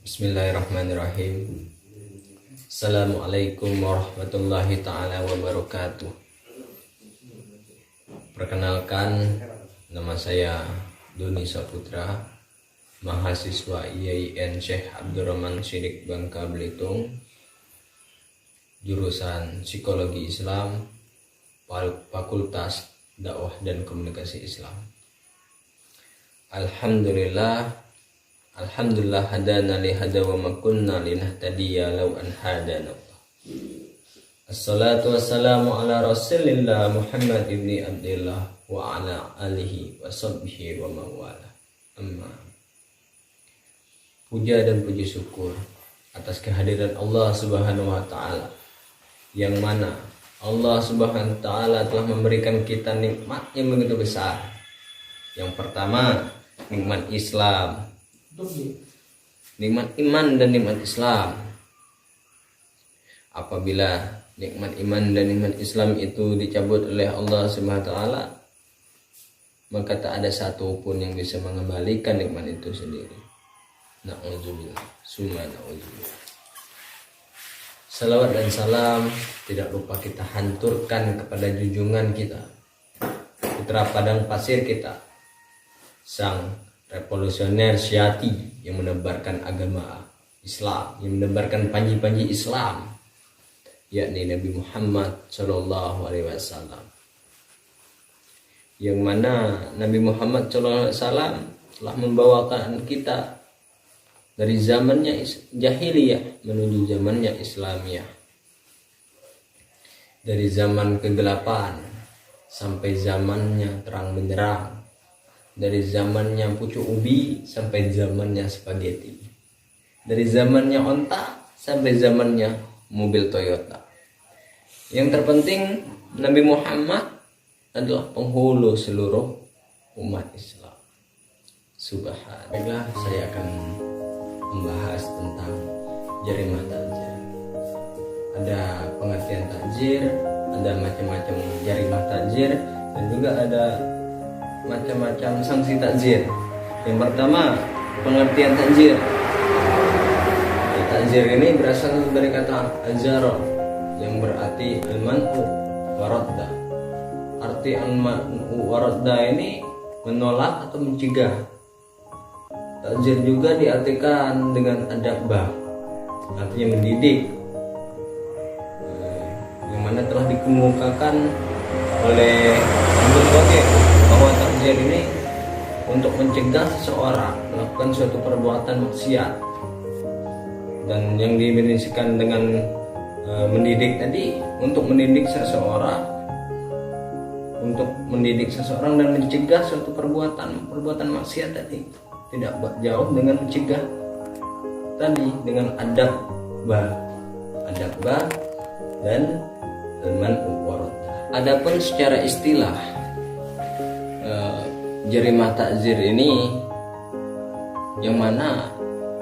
Bismillahirrahmanirrahim. Assalamualaikum warahmatullahi ta'ala wabarakatuh. Perkenalkan, nama saya Doni Saputra, mahasiswa IAIN Syekh Abdurrahman Siddiq Bangka Belitung, jurusan Psikologi Islam, Fakultas Dakwah dan Komunikasi Islam. Alhamdulillah hadana li hada wa ma kunna linahtadiya law an hadana. Assalatu wassalamu ala Rasulillah Muhammad ibni Abdillah wa ala alihi wa sahbihi wa mawala. Amma. Puja dan puji syukur atas kehadiran Allah Subhanahu wa taala, yang mana Allah Subhanahu wa taala telah memberikan kita nikmat yang begitu besar. Yang pertama, nikmat Islam, nikmat iman dan nikmat Islam. Apabila nikmat iman dan nikmat Islam itu dicabut oleh Allah Subhanahu wa taala, maka tak ada satu pun yang bisa mengembalikan nikmat itu sendiri. Na'udzubillah, summa na'udzubillah. Salawat dan salam tidak lupa kita hanturkan kepada junjungan kita, putra padang pasir kita, sang revolusioner Syiati yang menebarkan agama Islam, yang menebarkan panji-panji Islam, yakni Nabi Muhammad Shallallahu Alaihi Wasallam. Yang mana Nabi Muhammad Shallallahu Alaihi Wasallam telah membawakan kita dari zamannya jahiliyah menuju zamannya Islamiyah, dari zaman kegelapan sampai zamannya terang benderang, dari zamannya pucuk ubi sampai zamannya spaghetti, dari zamannya onta sampai zamannya mobil Toyota. Yang terpenting, Nabi Muhammad adalah penghulu seluruh umat Islam. Subhanallah, saya akan membahas tentang jarimah takzir. Ada pengertian takzir, ada macam-macam jarimah takzir, dan juga ada macam-macam sanksi takzir. Yang pertama, pengertian takzir. Takzir ini berasal dari kata azara, yang berarti al-man'u waradda. Arti al-man'u waradda ini menolak atau mencegah. Takzir juga diartikan dengan adabah, artinya mendidik, yang mana telah dikemukakan oleh Abdul Qadir bahwa takzir ini untuk mencegah seseorang melakukan suatu perbuatan maksiat. Dan yang didefinisikan dengan mendidik tadi, untuk mendidik seseorang dan mencegah suatu perbuatan maksiat tadi, tidak jauh dengan mencegah tadi dengan adabah dan al-man'u waradda. Adapun secara istilah, jarimah takzir ini yang mana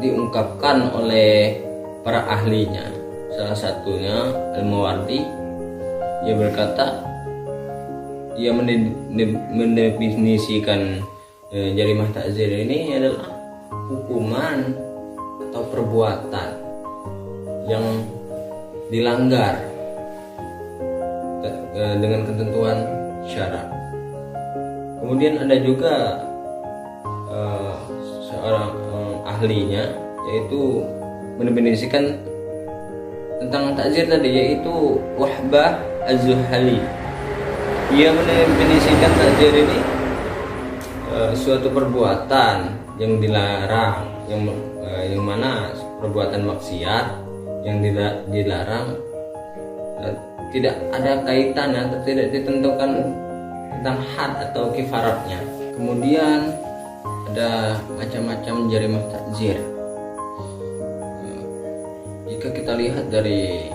diungkapkan oleh para ahlinya. Salah satunya Al-Mawardi, ia berkata, ia mendefinisikan jarimah takzir ini adalah hukuman atau perbuatan yang dilanggar dengan ketentuan syarak. Kemudian ada juga seorang ahlinya, yaitu mendefinisikan tentang takzir tadi, yaitu Wahbah Az-Zuhali. Ia mendefinisikan takzir ini suatu perbuatan yang dilarang, yang mana perbuatan maksiat yang dilarang tidak ada kaitan atau tidak ditentukan tentang had atau kifaratnya. Kemudian ada macam-macam jarimah takzir. Jika kita lihat dari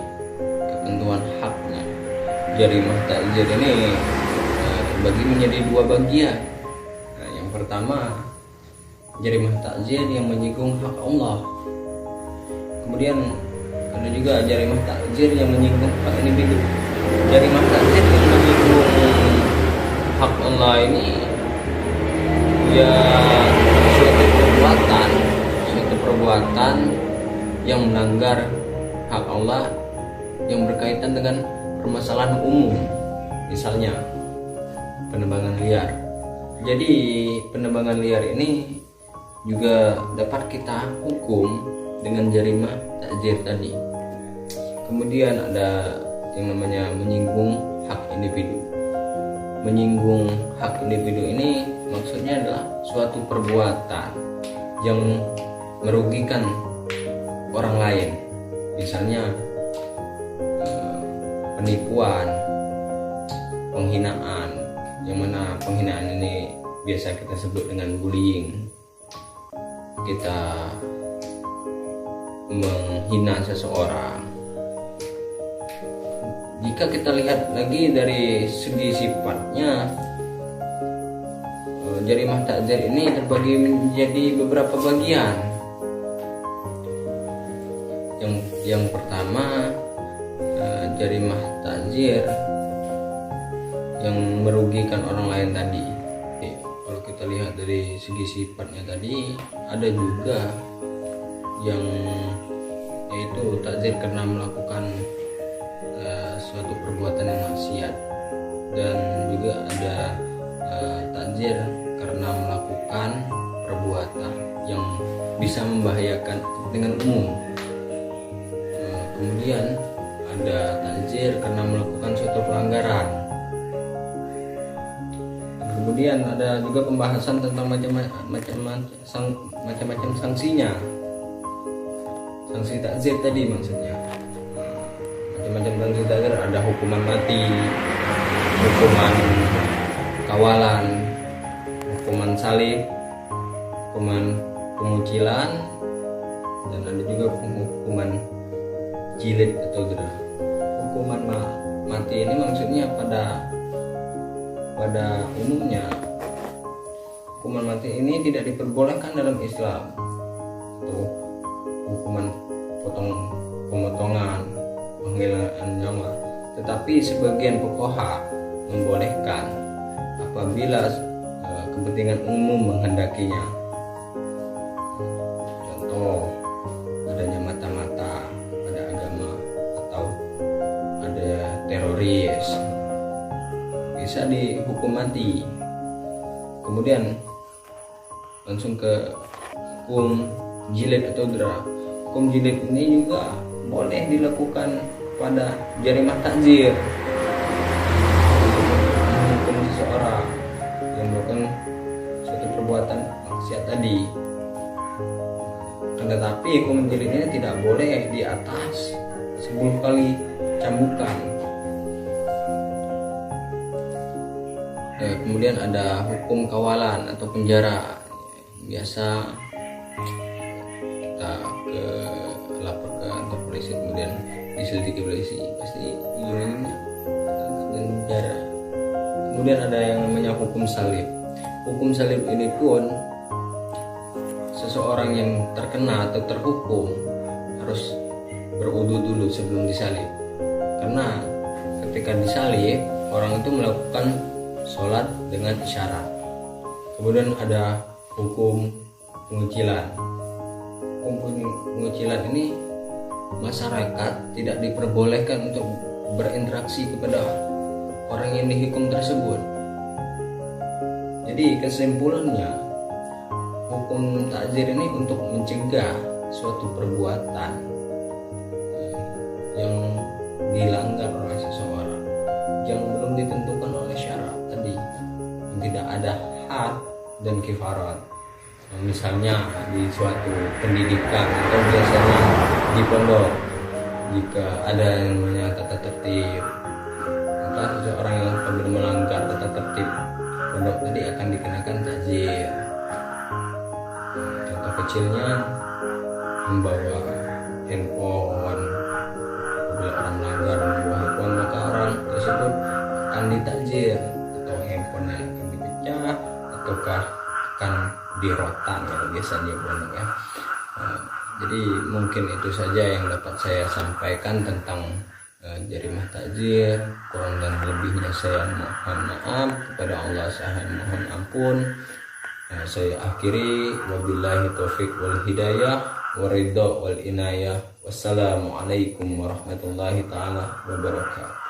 ketentuan haknya, jarimah takzir ini terbagi menjadi dua bagian. Yang pertama, jarimah takzir yang menyinggung hak Allah. Kemudian ada juga jarimah takzir yang menyinggung hak individu. Jarimah takzir yang menyinggung hak Allah ini ya suatu perbuatan yang melanggar hak Allah yang berkaitan dengan permasalahan umum, misalnya penebangan liar. Jadi penebangan liar ini juga dapat kita hukum dengan jarimah takzir tadi. Kemudian ada yang namanya menyinggung hak individu. Menyinggung hak individu ini maksudnya adalah suatu perbuatan yang merugikan orang lain, misalnya penipuan, penghinaan, yang mana penghinaan ini biasa kita sebut dengan bullying. Kita menghina seseorang. Jika kita lihat lagi dari segi sifatnya, jarimah takzir ini terbagi menjadi beberapa bagian. Yang pertama, jarimah takzir yang merugikan orang lain tadi. Kalau kita lihat dari segi sifatnya tadi, ada juga yang yaitu takzir karena melakukan suatu perbuatan yang maksiat, dan juga ada takzir karena melakukan perbuatan yang bisa membahayakan kepentingan umum. Kemudian ada takzir karena melakukan suatu pelanggaran. Kemudian ada juga pembahasan tentang macam-macam sanksinya. Sanksi takzir tadi maksudnya. Macam-macam sanksi takzir, ada hukuman mati, hukuman kawalan, hukuman salib, hukuman pengucilan, dan ada juga hukuman jilid atau gerah. Hukuman mati ini maksudnya pada umumnya hukuman mati ini tidak diperbolehkan dalam Islam. Itu hukuman pemotongan, penghilangan nyawa. Tetapi sebagian fuqaha membolehkan apabila kepentingan umum menghendakinya. Contoh, adanya mata-mata pada agama atau ada teroris, bisa dihukum mati. Kemudian langsung ke hukum jilid atau derah. Hukum jilid ini juga boleh dilakukan pada jarimah takzir untuk menghukum seseorang yang melakukan suatu perbuatan maksiat tadi. Tetapi hukum jilidnya tidak boleh di atas 10 kali cambukan. Kemudian ada hukum kawalan atau penjara. Biasa kita lapor ke kantor polisi, kemudian diselidiki polisi, pasti ujungnya penjara. Kemudian ada yang namanya hukum salib. Hukum salib ini pun seseorang yang terkena atau terhukum harus berwudu dulu sebelum disalib, karena ketika disalib orang itu melakukan sholat dengan isyarat. Kemudian ada hukum pengucilan. Hukum pengucilan ini masyarakat tidak diperbolehkan untuk berinteraksi kepada orang yang dihukum tersebut. Jadi kesimpulannya, hukum takzir ini untuk mencegah suatu perbuatan yang dilanggar oleh seseorang yang belum ditentukan oleh syarat tadi, yang tidak ada had dan kifarat. Misalnya di suatu pendidikan atau biasanya di pondok, jika ada yang namanya tata tertib, maka seseorang yang apabila melanggar tata tertib pondok tadi akan dikenakan takzir. Contoh kecilnya membawa handphone. Apabila orang melanggar membawa handphone, maka orang tersebut akan ditakzir, atau handphonenya akan dipecah ataukah akan dirotan ya biasanya pondok ya. Jadi mungkin itu saja yang dapat saya sampaikan tentang jarimah takzir. Kurang dan lebihnya saya mohon maaf, kepada Allah saya mohon ampun. Saya akhiri, wabillahi taufik wal hidayah. waridho wal inayah. Wassalamualaikum warahmatullahi taala wabarakatuh.